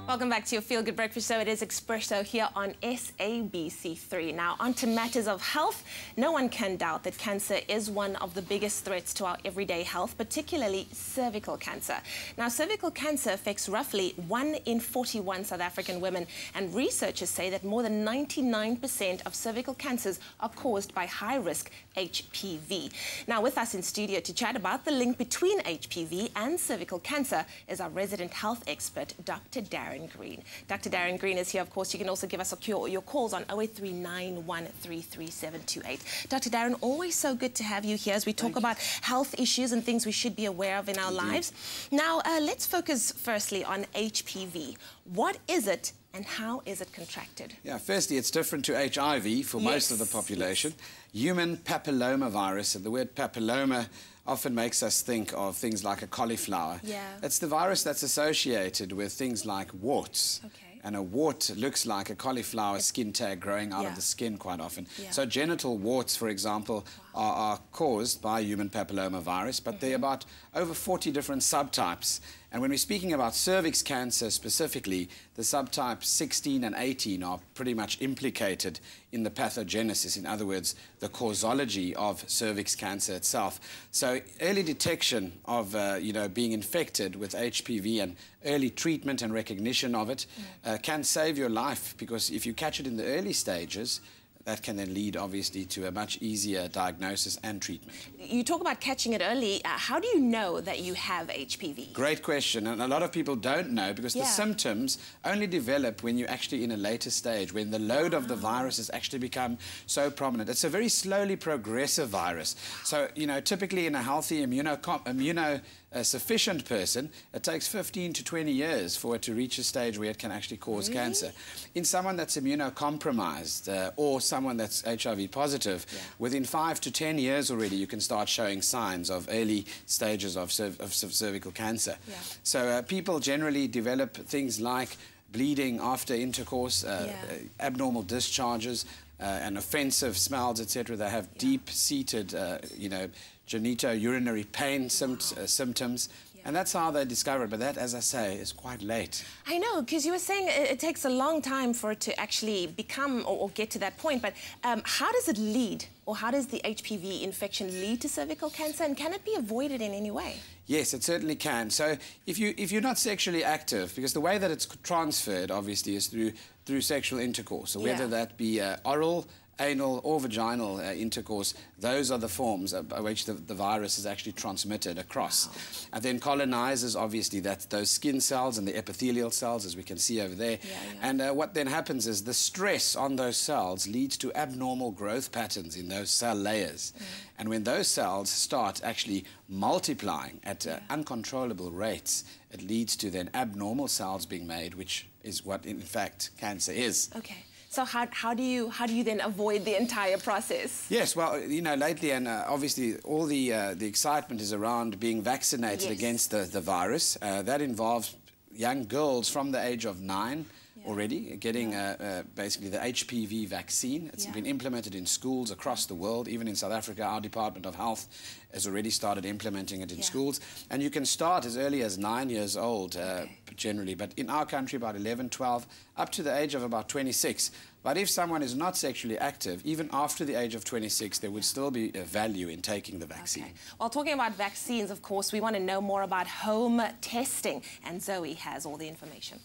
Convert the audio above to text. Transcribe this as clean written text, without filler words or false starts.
Welcome back to your Feel Good Breakfast Show. It is Expresso here on SABC3. Now, on to matters of health. No one can doubt that cancer is one of the biggest threats to our everyday health, particularly cervical cancer. Now, cervical cancer affects roughly 1 in 41 South African women, and researchers say that more than 99% of cervical cancers are caused by high-risk HPV. Now, with us in studio to chat about the link between HPV and cervical cancer is our resident health expert, Dr. Darren Green. Dr. Darren Green is here, of course. You can also give us your calls on 0839133728. Dr. Darren, always so good to have you here as we talk about health issues and things we should be aware of in our lives. Now, let's focus firstly on HPV. What is it and how is it contracted? Yeah, firstly, it's different to HIV for most of the population. Human papillomavirus, and the word papilloma often makes us think of things like a cauliflower. It's the virus that's associated with things like warts. And a wart looks like a cauliflower skin tag growing out of the skin quite often. So genital warts, for example, are caused by human papillomavirus, but there are about over 40 different subtypes. And when we're speaking about cervix cancer specifically, the subtypes 16 and 18 are pretty much implicated in the pathogenesis, in other words, the causology of cervix cancer itself. So early detection of, being infected with HPV and early treatment and recognition of it can save your life, because if you catch it in the early stages, that can then lead, obviously, to a much easier diagnosis and treatment. You talk about catching it early. How do you know that you have HPV? Great question, and a lot of people don't know because the symptoms only develop when you're actually in a later stage, when the load of the virus has actually become so prominent. It's a very slowly progressive virus. So, typically in a healthy immunosufficient person, it takes 15 to 20 years for it to reach a stage where it can actually cause cancer. In someone that's immunocompromised or someone that's HIV positive, within 5 to 10 years already you can start showing signs of early stages of cervical cancer. So people generally develop things like bleeding after intercourse, abnormal discharges, and offensive smells, etc. They have deep-seated, genitourinary pain symptoms. And that's how they discover it. But that, as I say, is quite late. I know, because you were saying it takes a long time for it to actually become or get to that point. But how does it lead, or how does the HPV infection lead to cervical cancer? And can it be avoided in any way? Yes, it certainly can. So if you're not sexually active, because the way that it's transferred, obviously, is through sexual intercourse. So whether that be oral, anal or vaginal intercourse, those are the forms by which the virus is actually transmitted across. And then colonizes, obviously, those skin cells and the epithelial cells, as we can see over there. And what then happens is the stress on those cells leads to abnormal growth patterns in those cell layers. And when those cells start actually multiplying at uncontrollable rates, it leads to then abnormal cells being made, which is what, in fact, cancer is. So how do you then avoid the entire process? Yes, well, lately, and obviously all the excitement is around being vaccinated against the virus. That involves young girls from the age of 9 already getting basically the HPV vaccine. It's been implemented in schools across the world. Even in South Africa, our Department of Health has already started implementing it in schools. And you can start as early as 9 years old, generally. But in our country, about 11, 12, up to the age of about 26. But if someone is not sexually active, even after the age of 26, there would still be a value in taking the vaccine. Well, talking about vaccines, of course, we want to know more about home testing. And Zoe has all the information.